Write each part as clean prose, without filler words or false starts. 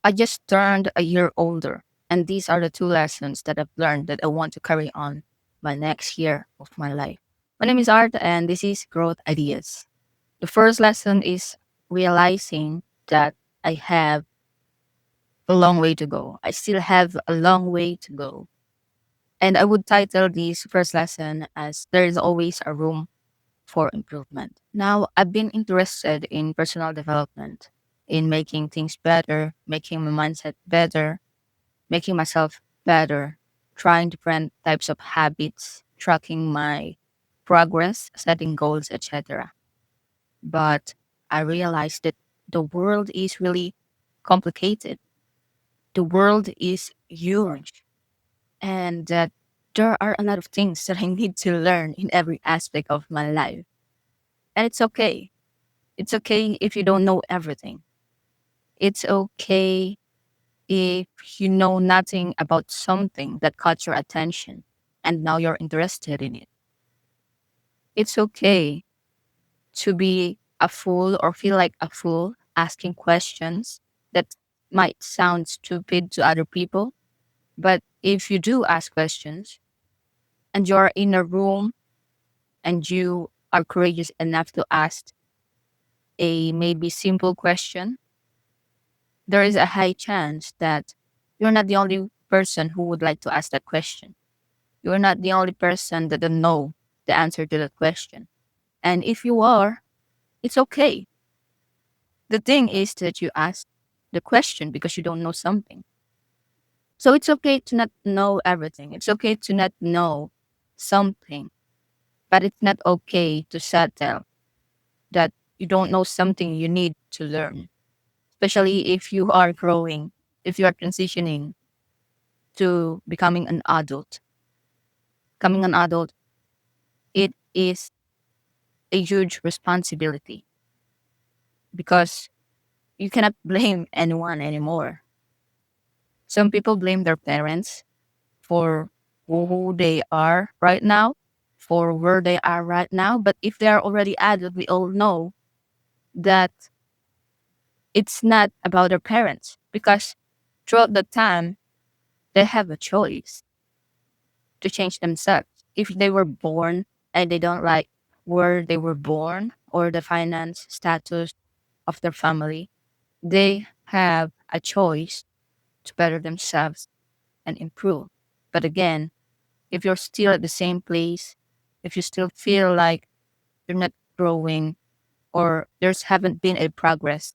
I just turned a year older, and these are the two lessons that I've learned that I want to carry on my next year of my life. My name is Art, and this is Growth Ideas. The first lesson is realizing that I have a long way to go. I still have a long way to go. And I would title this first lesson as There is always a room for improvement. Now, I've been interested in personal development, in making things better, making my mindset better, making myself better, trying different types of habits, tracking my progress, setting goals, etc. But I realized that the world is really complicated. The world is huge, and that there are a lot of things that I need to learn in every aspect of my life. And it's okay. It's okay if you don't know everything. It's okay if you know nothing about something that caught your attention and now you're interested in it. It's okay to be a fool or feel like a fool asking questions that might sound stupid to other people. But if you do ask questions and you're in a room and you are courageous enough to ask a maybe simple question, there is a high chance that you're not the only person who would like to ask that question. You're not the only person that don't know the answer to that question. And if you are, it's okay. The thing is that you ask the question because you don't know something. So it's okay to not know everything. It's okay to not know something, but it's not okay to settle that you don't know something you need to learn, especially if you are growing, if you are transitioning to becoming an adult. Becoming an adult, it is a huge responsibility because you cannot blame anyone anymore. Some people blame their parents for who they are right now, for where they are right now. But if they are already adult, we all know that it's not about their parents because throughout the time, they have a choice to change themselves. If they were born and they don't like where they were born or the finance status of their family, they have a choice to better themselves and improve. But again, if you're still at the same place, if you still feel like you're not growing or there's haven't been a progress,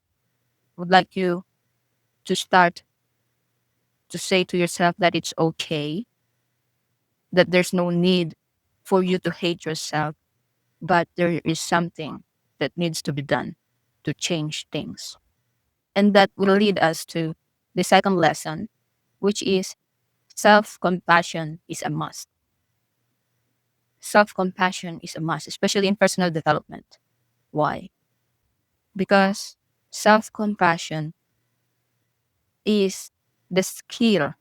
I would like you to start to say to yourself that it's okay, that there's no need for you to hate yourself, but there is something that needs to be done to change things. And that will lead us to the second lesson, which is self compassion is a must. Self compassion is a must, especially in personal development. Why? Because self compassion is the skill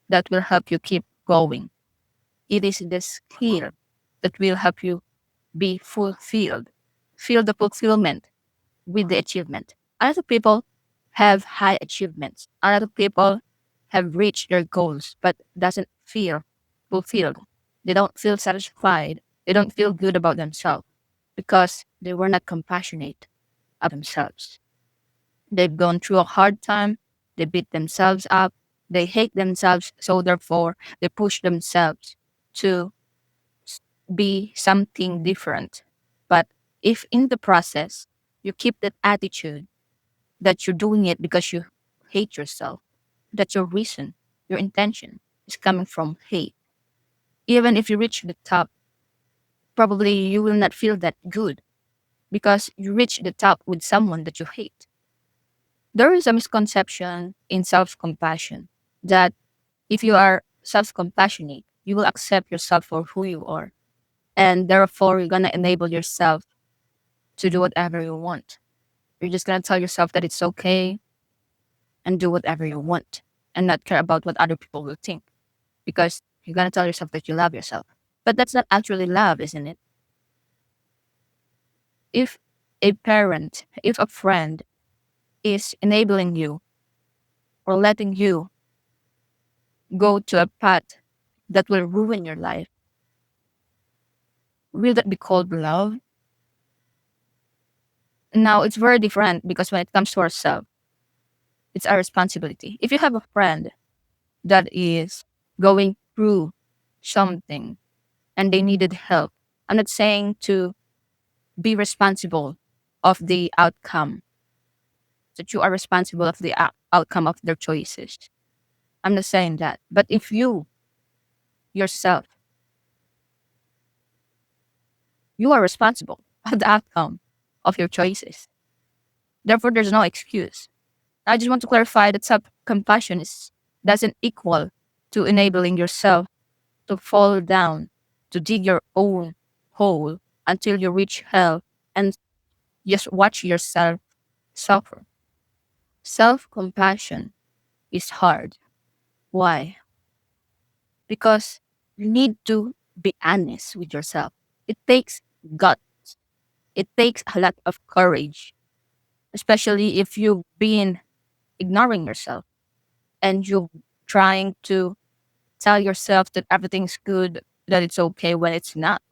that will help you keep going. It is the skill that will help you be fulfilled, feel the fulfillment with the achievement. A lot of people have high achievements. A lot of people have reached their goals, but doesn't feel fulfilled. They don't feel satisfied. They don't feel good about themselves because they were not compassionate of themselves. They've gone through a hard time. They beat themselves up. They hate themselves. So therefore, they push themselves to be something different. But if in the process, you keep that attitude that you're doing it because you hate yourself, that your reason, your intention is coming from hate. Even if you reach the top, probably you will not feel that good because you reach the top with someone that you hate. There is a misconception in self compassion that if you are self compassionate, you will accept yourself for who you are. And therefore, you're going to enable yourself to do whatever you want. You're just going to tell yourself that it's okay and do whatever you want and not care about what other people will think because you're going to tell yourself that you love yourself. But that's not actually love, isn't it? If a parent, if a friend is enabling you or letting you go to a path that will ruin your life, will that be called love? Now, it's very different because when it comes to ourselves, it's our responsibility. If you have a friend that is going through something and they needed help, I'm not saying to be responsible of the outcome, that you are responsible of the outcome of their choices. I'm not saying that. But if you yourself, you are responsible of the outcome of your choices. Therefore, there's no excuse. I just want to clarify that self-compassion doesn't equal to enabling yourself to fall down, to dig your own hole until you reach hell and just watch yourself suffer. Self-compassion is hard. Why? Because you need to be honest with yourself. It takes guts. It takes a lot of courage, especially if you've been ignoring yourself and you're trying to tell yourself that everything's good, that it's okay when it's not.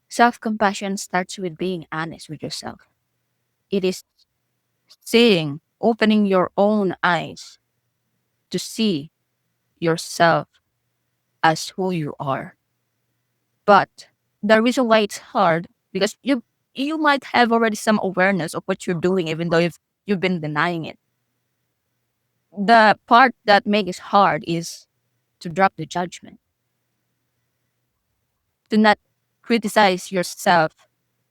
Self compassion starts with being honest with yourself. It is seeing, opening your own eyes to see yourself as who you are. But the reason why it's hard, because you might have already some awareness of what you're doing, even though you've been denying it. The part that makes it hard is to drop the judgment, to not criticize yourself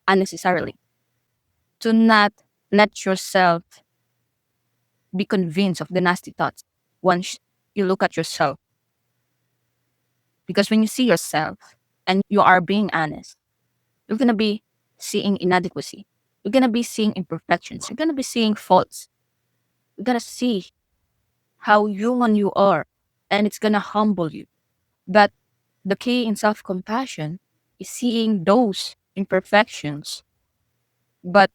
unnecessarily, to not let yourself be convinced of the nasty thoughts once you look at yourself. Because when you see yourself and you are being honest, you're going to be seeing inadequacy. You're going to be seeing imperfections. You're going to be seeing faults. You're going to see how human you are, and it's going to humble you. But the key in self compassion is seeing those imperfections, but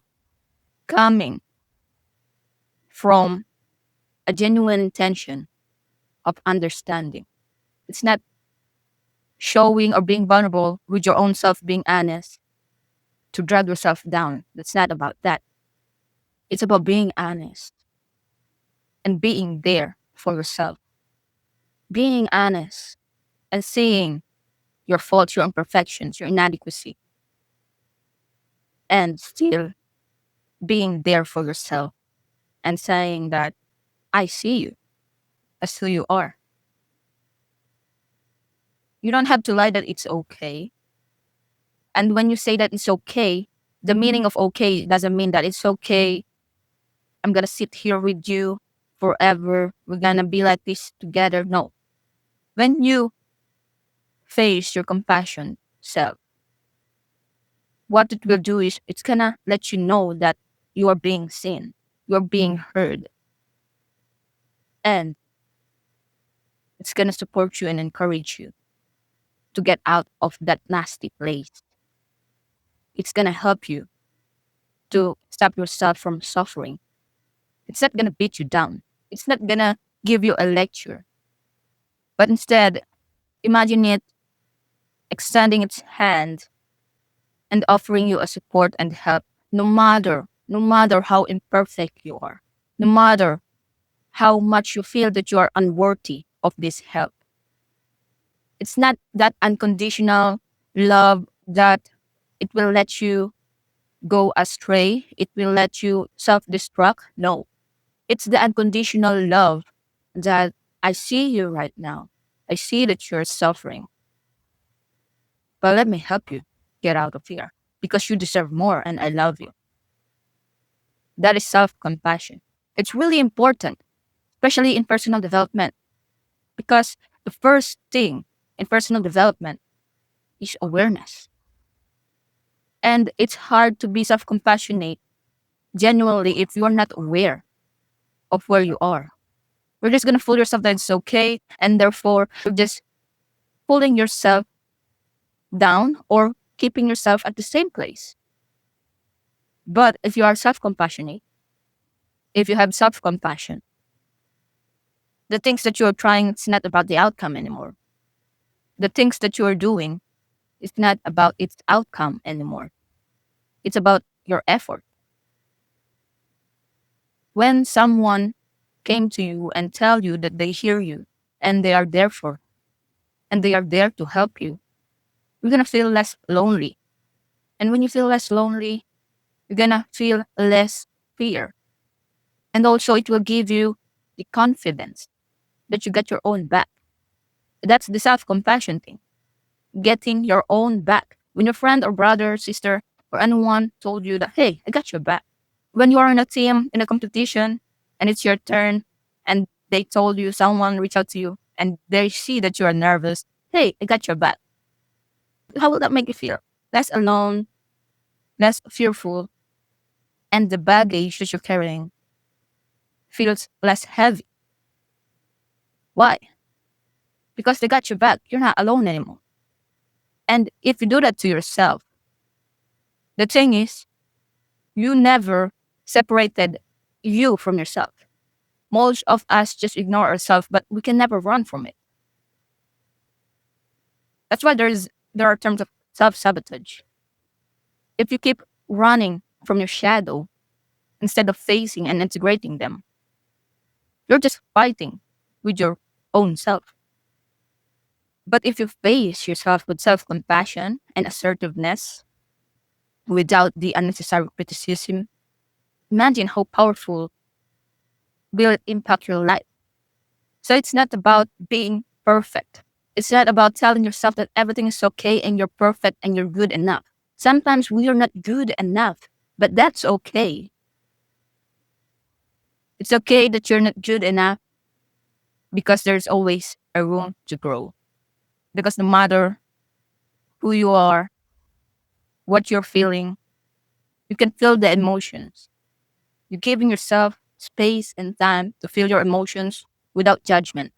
coming from a genuine intention of understanding. It's not showing or being vulnerable with your own self, being honest to drag yourself down. That's not about that. It's about being honest and being there for yourself. Being honest and seeing your faults, your imperfections, your inadequacy, and still being there for yourself and saying that I see you as who you are. You don't have to lie that it's okay. And when you say that it's okay, the meaning of okay doesn't mean that it's okay. I'm going to sit here with you forever. We're going to be like this together. No. When you face your compassion self, what it will do is it's going to let you know that you are being seen, you are being heard, and it's going to support you and encourage you to get out of that nasty place. It's going to help you to stop yourself from suffering. It's not going to beat you down. It's not going to give you a lecture. But instead, imagine it extending its hand and offering you a support and help, no matter how imperfect you are, no matter how much you feel that you are unworthy of this help. It's not that unconditional love that it will let you go astray, it will let you self-destruct. No, it's the unconditional love that I see you right now. I see that you're suffering, but let me help you get out of here because you deserve more and I love you. That is self-compassion. It's really important, especially in personal development, because the first thing in personal development is awareness. And it's hard to be self-compassionate genuinely if you're not aware of where you are. You're just going to fool yourself that it's okay, and therefore you're just pulling yourself down or keeping yourself at the same place. But if you are self-compassionate, if you have self-compassion, The things that you're trying, it's not about the outcome anymore. The things that you're doing, it's not about its outcome anymore. It's about your effort. When someone came to you and tell you that they hear you and they are there for and they are there to help you, you're gonna feel less lonely. And when you feel less lonely, you're gonna feel less fear. And also it will give you the confidence that you get your own back. That's the self-compassion thing. Getting your own back. When your friend or brother, sister, or anyone told you that, hey, I got your back. When you are in a team, in a competition, and it's your turn, and they told you, someone reach out to you, and they see that you are nervous, hey, I got your back. How will that make you feel? Less alone, less fearful, and the baggage that you're carrying feels less heavy. Why? Because they got your back. You're not alone anymore. And if you do that to yourself, the thing is, you never separated you from yourself. Most of us just ignore ourselves, but we can never run from it. That's why there are terms of self-sabotage. If you keep running from your shadow instead of facing and integrating them, you're just fighting with your own self. But if you face yourself with self-compassion and assertiveness without the unnecessary criticism, imagine how powerful will it impact your life. So it's not about being perfect. It's not about telling yourself that everything is okay and you're perfect and you're good enough. Sometimes we are not good enough, but that's okay. It's okay that you're not good enough because there's always a room to grow. Because no matter who you are, what you're feeling, you can feel the emotions. You're giving yourself space and time to feel your emotions without judgment.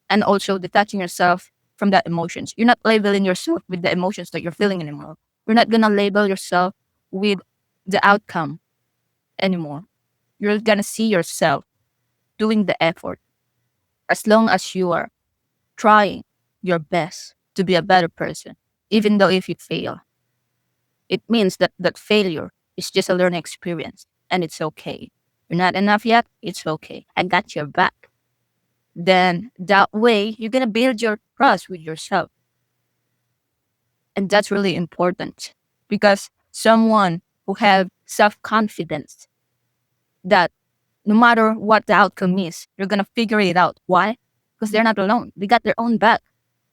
And also detaching yourself from that emotions. You're not labeling yourself with the emotions that you're feeling anymore. You're not gonna label yourself with the outcome anymore. You're gonna see yourself doing the effort as long as you are trying your best to be a better person, even though if you fail. It means that that failure is just a learning experience and it's okay. You're not enough yet, it's okay. I got your back. Then that way you're gonna build your trust with yourself. And that's really important because someone who have self-confidence that no matter what the outcome is, you're gonna figure it out. Why? Because they're not alone. They got their own back.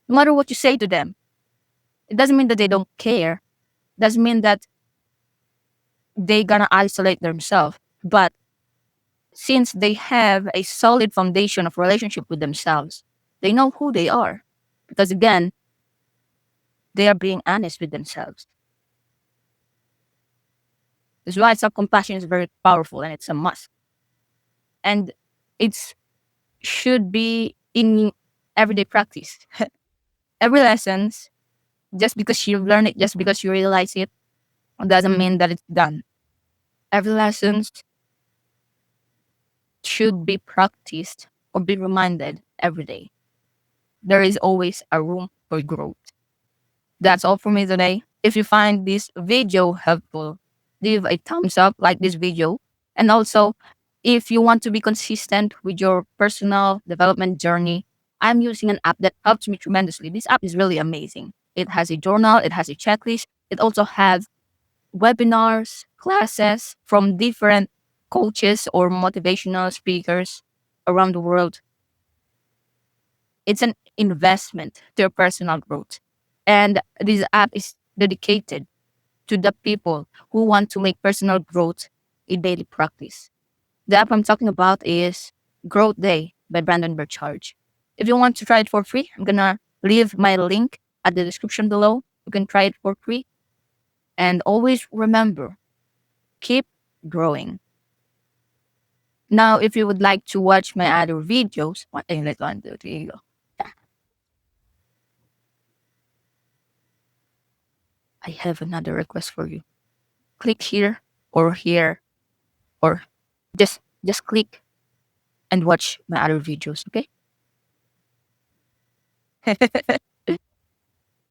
No matter what you say to them, it doesn't mean that they don't care. Doesn't mean that they gonna isolate themselves. But since they have a solid foundation of relationship with themselves, they know who they are. Because again, they are being honest with themselves. That's why self-compassion is very powerful and it's a must. And it should be in everyday practice. Every lessons, just because you learn it, just because you realize it, doesn't mean that it's done. Every lessons should be practiced or be reminded every day. There is always a room for growth. That's all for me today. If you find this video helpful, leave a thumbs up, like this video. And also, if you want to be consistent with your personal development journey, I'm using an app that helps me tremendously. This app is really amazing. It has a journal, it has a checklist. It also has webinars, classes from different coaches or motivational speakers around the world. It's an investment to your personal growth. And this app is dedicated to the people who want to make personal growth a daily practice. The app I'm talking about is Growth Day by Brandon Burchard. If you want to try it for free, I'm going to leave my link at the description below. You can try it for free. And always remember, keep growing. Now, if you would like to watch my other videos, let's one, two, three, go. I have another request for you. Click here, or just click and watch my other videos, okay?